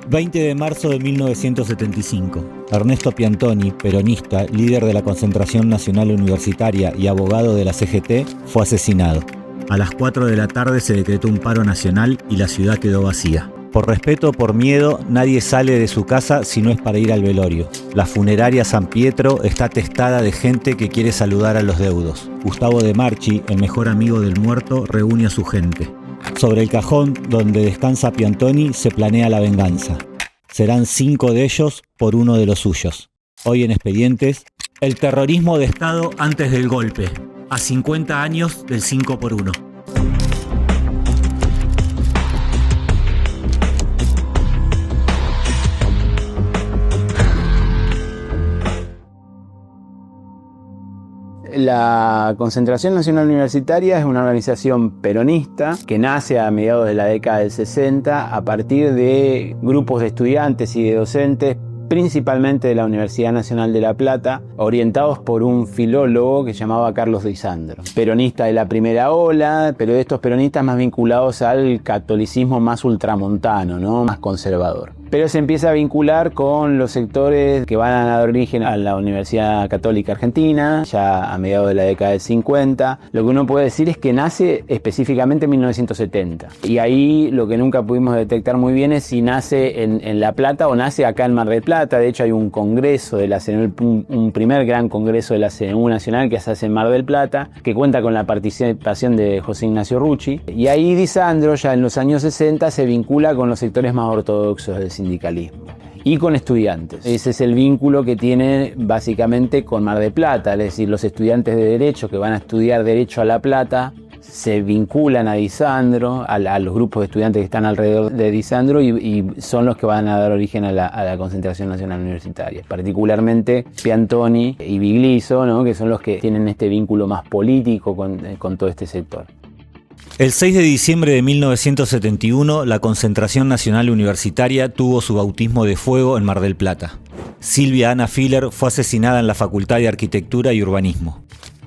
20 de marzo de 1975. Ernesto Piantoni, peronista, líder de la Concentración Nacional Universitaria y abogado de la CGT, fue asesinado. A las 4 de la tarde se decretó un paro nacional y la ciudad quedó vacía. Por respeto o por miedo, nadie sale de su casa si no es para ir al velorio. La funeraria San Pietro está atestada de gente que quiere saludar a los deudos. Gustavo de Marchi, el mejor amigo del muerto, reúne a su gente. Sobre el cajón donde descansa Piantoni se planea la venganza. Serán 5 de ellos por uno de los suyos. Hoy en Expedientes, el terrorismo de Estado antes del golpe, a 50 años del 5 por 1. La Concentración Nacional Universitaria es una organización peronista que nace a mediados de la década del 60 a partir de grupos de estudiantes y de docentes, principalmente de la Universidad Nacional de La Plata, orientados por un filólogo que se llamaba Carlos D'Isandro. Peronista de la primera ola, pero de estos peronistas más vinculados al catolicismo más ultramontano, ¿no? Más conservador. Pero se empieza a vincular con los sectores que van a dar origen a la Universidad Católica Argentina, ya a mediados de la década del 50. Lo que uno puede decir es que nace específicamente en 1970. Y ahí lo que nunca pudimos detectar muy bien es si nace en La Plata o nace acá en Mar del Plata. De hecho hay un congreso de la CNU, un primer gran congreso de la CNU Nacional que se hace en Mar del Plata, que cuenta con la participación de José Ignacio Rucci. Y ahí D'Isandro, ya en los años 60, se vincula con los sectores más ortodoxos del sindicalismo y con estudiantes. Ese es el vínculo que tiene básicamente con Mar del Plata, es decir, los estudiantes de Derecho que van a estudiar Derecho a La Plata se vinculan a D'Isandro, a los grupos de estudiantes que están alrededor de D'Isandro y son los que van a dar origen a la Concentración Nacional Universitaria, particularmente Piantoni y Bigliso, ¿no? Que son los que tienen este vínculo más político con todo este sector. El 6 de diciembre de 1971, la Concentración Nacional Universitaria tuvo su bautismo de fuego en Mar del Plata. Silvia Anna Filler fue asesinada en la Facultad de Arquitectura y Urbanismo.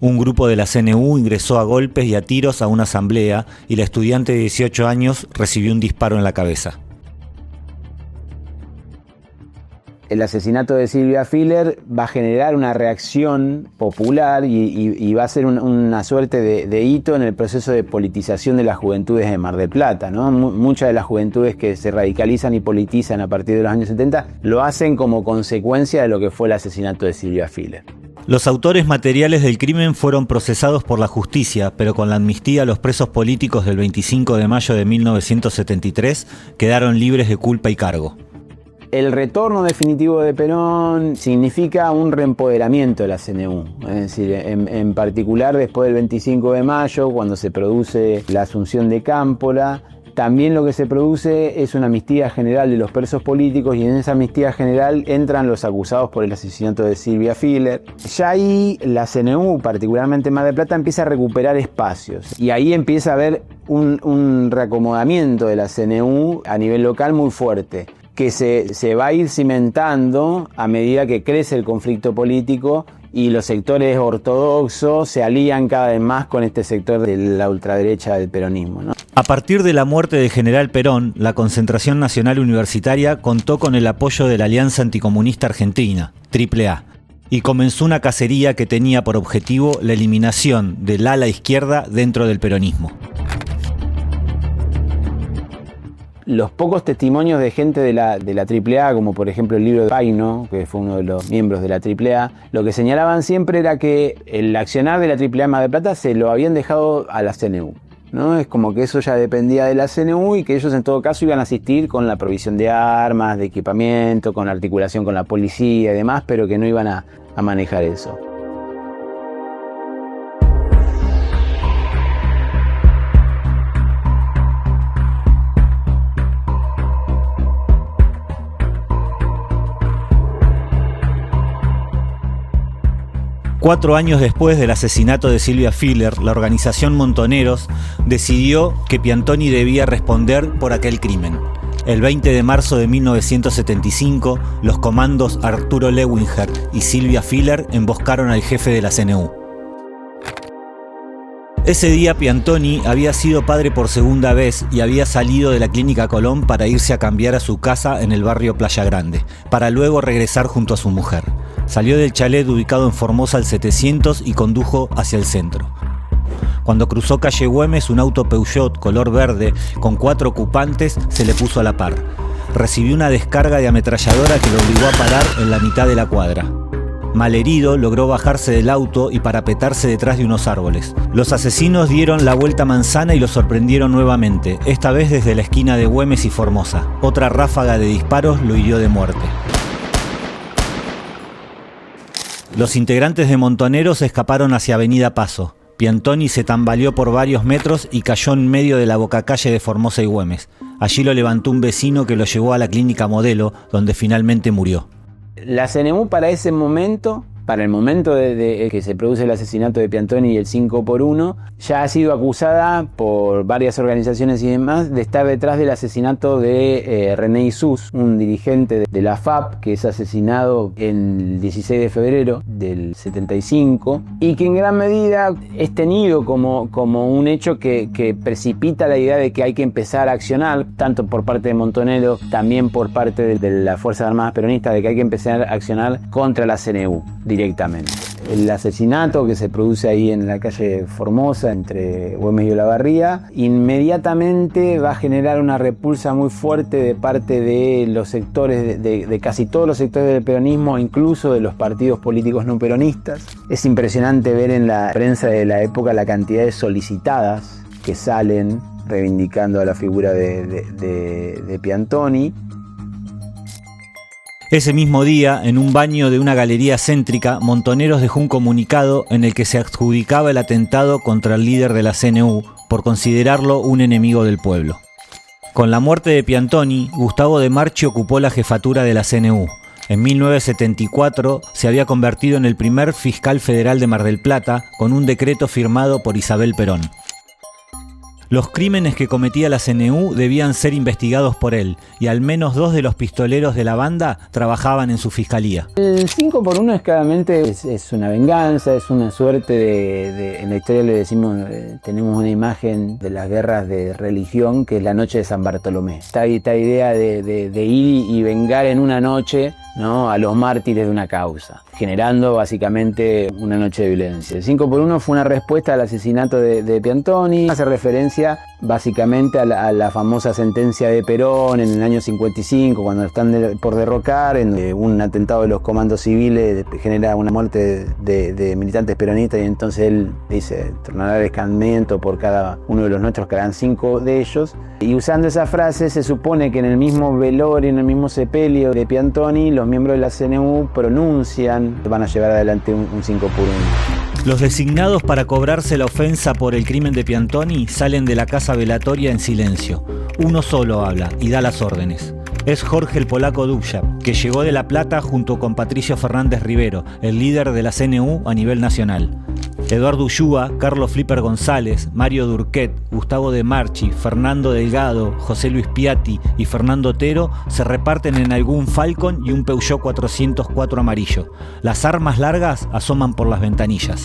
Un grupo de la CNU ingresó a golpes y a tiros a una asamblea y la estudiante de 18 años recibió un disparo en la cabeza. El asesinato de Silvia Filler va a generar una reacción popular y va a ser una suerte de hito en el proceso de politización de las juventudes de Mar del Plata, ¿no? Muchas de las juventudes que se radicalizan y politizan a partir de los años 70 lo hacen como consecuencia de lo que fue el asesinato de Silvia Filler. Los autores materiales del crimen fueron procesados por la justicia, pero con la amnistía los presos políticos del 25 de mayo de 1973 quedaron libres de culpa y cargo. El retorno definitivo de Perón significa un reempoderamiento de la CNU, es decir, en particular después del 25 de mayo, cuando se produce la asunción de Cámpora, también lo que se produce es una amnistía general de los presos políticos y en esa amnistía general entran los acusados por el asesinato de Silvia Filler. Ya ahí la CNU, particularmente en Mar del Plata, empieza a recuperar espacios y ahí empieza a haber un reacomodamiento de la CNU a nivel local muy fuerte, que se va a ir cimentando a medida que crece el conflicto político y los sectores ortodoxos se alían cada vez más con este sector de la ultraderecha del peronismo, ¿no? A partir de la muerte del general Perón, la Concentración Nacional Universitaria contó con el apoyo de la Alianza Anticomunista Argentina, AAA, y comenzó una cacería que tenía por objetivo la eliminación del ala izquierda dentro del peronismo. Los pocos testimonios de gente de la AAA, como por ejemplo el libro de Paino, que fue uno de los miembros de la AAA, lo que señalaban siempre era que el accionar de la AAA en Mar del Plata se lo habían dejado a la CNU, ¿no? Es como que eso ya dependía de la CNU y que ellos en todo caso iban a asistir con la provisión de armas, de equipamiento, con articulación con la policía y demás, pero que no iban a manejar eso. Cuatro años después del asesinato de Silvia Filler, la organización Montoneros decidió que Piantoni debía responder por aquel crimen. El 20 de marzo de 1975, los comandos Arturo Lewinger y Silvia Filler emboscaron al jefe de la CNU. Ese día Piantoni había sido padre por segunda vez y había salido de la Clínica Colón para irse a cambiar a su casa en el barrio Playa Grande, para luego regresar junto a su mujer. Salió del chalet ubicado en Formosa al 700 y condujo hacia el centro. Cuando cruzó calle Güemes, un auto Peugeot color verde con 4 ocupantes se le puso a la par. Recibió una descarga de ametralladora que lo obligó a parar en la mitad de la cuadra. Malherido, logró bajarse del auto y parapetarse detrás de unos árboles. Los asesinos dieron la vuelta a manzana y lo sorprendieron nuevamente, esta vez desde la esquina de Güemes y Formosa. Otra ráfaga de disparos lo hirió de muerte. Los integrantes de Montoneros escaparon hacia Avenida Paso. Piantoni se tambaleó por varios metros y cayó en medio de la bocacalle de Formosa y Güemes. Allí lo levantó un vecino que lo llevó a la clínica Modelo, donde finalmente murió. La CNU para ese momento, para el momento de que se produce el asesinato de Piantoni y el 5x1, ya ha sido acusada por varias organizaciones y demás de estar detrás del asesinato de René Isús, un dirigente de la FAP que es asesinado el 16 de febrero del 75 y que en gran medida es tenido como un hecho que precipita la idea de que hay que empezar a accionar, tanto por parte de Montonero, también por parte de las Fuerzas Armadas Peronistas, de que hay que empezar a accionar contra la CNU directamente. El asesinato que se produce ahí en la calle Formosa, entre Güemes y Olavarría, inmediatamente va a generar una repulsa muy fuerte de parte de los sectores, de casi todos los sectores del peronismo, incluso de los partidos políticos no peronistas. Es impresionante ver en la prensa de la época la cantidad de solicitadas que salen reivindicando a la figura de Piantoni. Ese mismo día, en un baño de una galería céntrica, Montoneros dejó un comunicado en el que se adjudicaba el atentado contra el líder de la CNU por considerarlo un enemigo del pueblo. Con la muerte de Piantoni, Gustavo de Marchi ocupó la jefatura de la CNU. En 1974 se había convertido en el primer fiscal federal de Mar del Plata con un decreto firmado por Isabel Perón. Los crímenes que cometía la CNU debían ser investigados por él, y al menos 2 de los pistoleros de la banda trabajaban en su fiscalía. El 5x1 es claramente es una venganza, es una suerte en la historia le decimos, tenemos una imagen de las guerras de religión, que es la noche de San Bartolomé. Esta idea de ir y vengar en una noche, ¿no?, a los mártires de una causa, generando básicamente una noche de violencia. El 5x1 fue una respuesta al asesinato de Piantoni, hace referencia básicamente a la famosa sentencia de Perón en el año 55, cuando están por derrocar, un atentado de los comandos civiles genera una muerte de militantes peronistas, y entonces él dice, tornará el escarmiento por cada uno de los nuestros, que harán 5 de ellos. Y usando esa frase, se supone que en el mismo velorio, en el mismo sepelio de Piantoni, los miembros de la CNU pronuncian, van a llevar adelante un 5x1. Los designados para cobrarse la ofensa por el crimen de Piantoni salen de la casa velatoria en silencio. Uno solo habla y da las órdenes. Es Jorge el Polaco Dubjab, que llegó de La Plata junto con Patricio Fernández Rivero, el líder de la CNU a nivel nacional. Eduardo Ullúa, Carlos Flipper González, Mario Durquet, Gustavo de Marchi, Fernando Delgado, José Luis Piatti y Fernando Otero se reparten en algún Falcon y un Peugeot 404 amarillo. Las armas largas asoman por las ventanillas.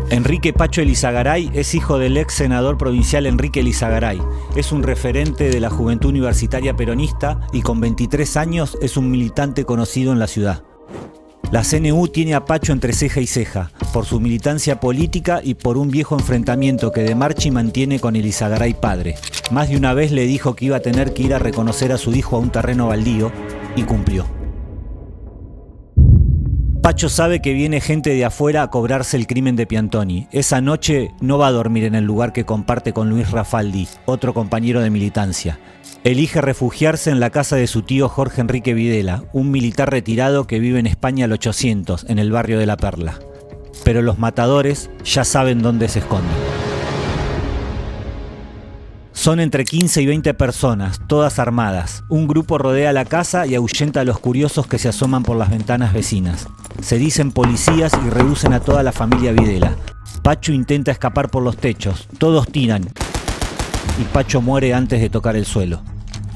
Enrique Pacho Elizagaray es hijo del ex senador provincial Enrique Elizagaray. Es un referente de la juventud universitaria peronista y con 23 años es un militante conocido en la ciudad. La CNU tiene a Pacho entre ceja y ceja, por su militancia política y por un viejo enfrentamiento que De Marchi mantiene con Elizagaray padre. Más de una vez le dijo que iba a tener que ir a reconocer a su hijo a un terreno baldío, y cumplió. Pacho sabe que viene gente de afuera a cobrarse el crimen de Piantoni. Esa noche no va a dormir en el lugar que comparte con Luis Rafaldi, otro compañero de militancia. Elige refugiarse en la casa de su tío Jorge Enrique Videla, un militar retirado que vive en España al 800, en el barrio de La Perla. Pero los matadores ya saben dónde se esconden. Son entre 15 y 20 personas, todas armadas. Un grupo rodea la casa y ahuyenta a los curiosos que se asoman por las ventanas vecinas. Se dicen policías y reducen a toda la familia Videla. Pacho intenta escapar por los techos, todos tiran y Pacho muere antes de tocar el suelo.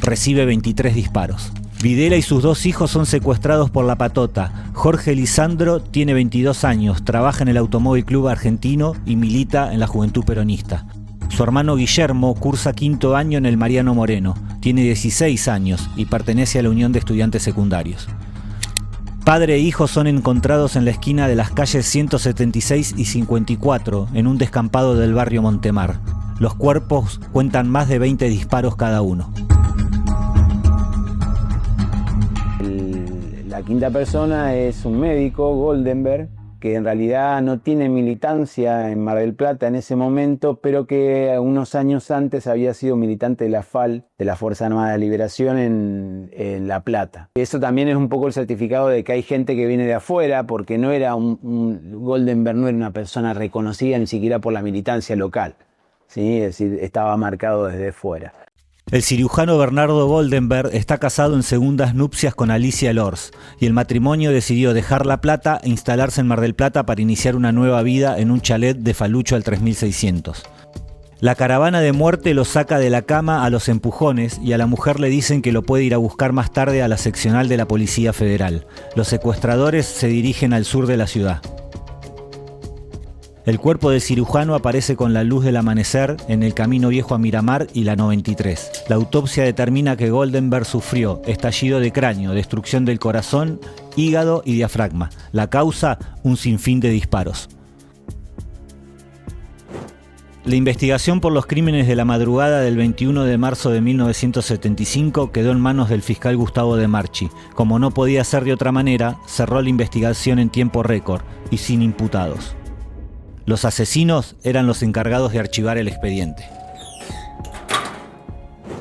Recibe 23 disparos. Videla y sus 2 hijos son secuestrados por la patota. Jorge Lisandro tiene 22 años, trabaja en el Automóvil Club Argentino y milita en la Juventud Peronista. Su hermano Guillermo cursa 5º año en el Mariano Moreno, tiene 16 años y pertenece a la Unión de Estudiantes Secundarios. Padre e hijo son encontrados en la esquina de las calles 176 y 54, en un descampado del barrio Montemar. Los cuerpos cuentan más de 20 disparos cada uno. La quinta persona es un médico, Goldenberg, que en realidad no tiene militancia en Mar del Plata en ese momento, pero que unos años antes había sido militante de la FAL, de la Fuerza Armada de Liberación en La Plata. Eso también es un poco el certificado de que hay gente que viene de afuera, porque no era Goldenberg no era una persona reconocida ni siquiera por la militancia local, ¿sí? Es decir, estaba marcado desde fuera. El cirujano Bernardo Goldenberg está casado en segundas nupcias con Alicia Lors y el matrimonio decidió dejar La Plata e instalarse en Mar del Plata para iniciar una nueva vida en un chalet de Falucho al 3600. La caravana de muerte lo saca de la cama a los empujones y a la mujer le dicen que lo puede ir a buscar más tarde a la seccional de la Policía Federal. Los secuestradores se dirigen al sur de la ciudad. El cuerpo del cirujano aparece con la luz del amanecer en el Camino Viejo a Miramar y la 93. La autopsia determina que Goldenberg sufrió estallido de cráneo, destrucción del corazón, hígado y diafragma. La causa, un sinfín de disparos. La investigación por los crímenes de la madrugada del 21 de marzo de 1975 quedó en manos del fiscal Gustavo De Marchi. Como no podía ser de otra manera, cerró la investigación en tiempo récord y sin imputados. Los asesinos eran los encargados de archivar el expediente.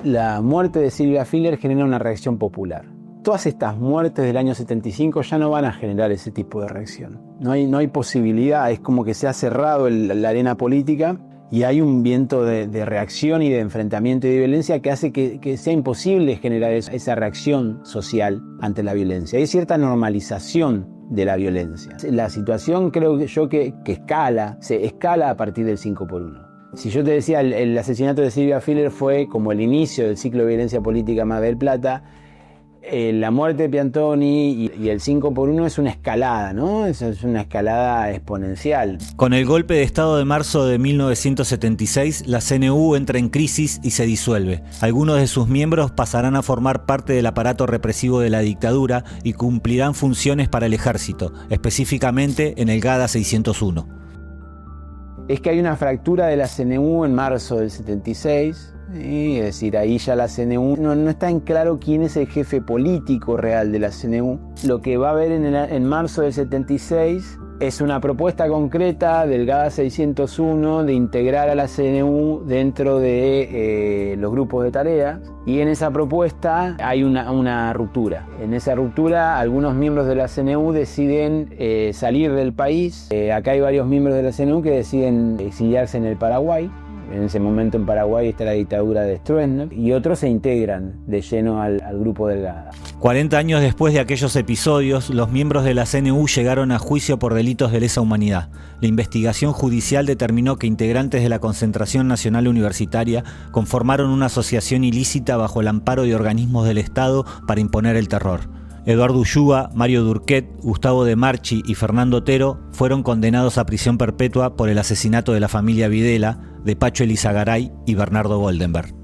La muerte de Silvia Filler genera una reacción popular. Todas estas muertes del año 75 ya no van a generar ese tipo de reacción. No hay posibilidad, es como que se ha cerrado la arena política y hay un viento de reacción y de enfrentamiento y de violencia que hace que sea imposible generar esa reacción social ante la violencia. Hay cierta normalización de la violencia. La situación creo yo que se escala a partir del 5x1. Si yo te decía el asesinato de Silvia Filler fue como el inicio del ciclo de violencia política en Mar del Plata, la muerte de Piantoni y el 5x1 es una escalada, ¿no? Es una escalada exponencial. Con el golpe de Estado de marzo de 1976, la CNU entra en crisis y se disuelve. Algunos de sus miembros pasarán a formar parte del aparato represivo de la dictadura y cumplirán funciones para el ejército, específicamente en el GADA 601. Es que hay una fractura de la CNU en marzo del 76, es decir, ahí ya la CNU no está en claro quién es el jefe político real de la CNU. Lo que va a haber en marzo del 76 es una propuesta concreta del GADA 601 de integrar a la CNU dentro de los grupos de tareas, y en esa propuesta hay una ruptura. En esa ruptura algunos miembros de la CNU deciden salir del país. Acá hay varios miembros de la CNU que deciden exiliarse en el Paraguay. En ese momento en Paraguay está la dictadura de Stroessner y otros se integran de lleno al grupo del GADA. 40 años después de aquellos episodios, los miembros de la CNU llegaron a juicio por delitos de lesa humanidad. La investigación judicial determinó que integrantes de la Concentración Nacional Universitaria conformaron una asociación ilícita bajo el amparo de organismos del Estado para imponer el terror. Eduardo Ulluga, Mario Durquet, Gustavo De Marchi y Fernando Otero fueron condenados a prisión perpetua por el asesinato de la familia Videla, de Pacho Elizagaray y Bernardo Goldenberg.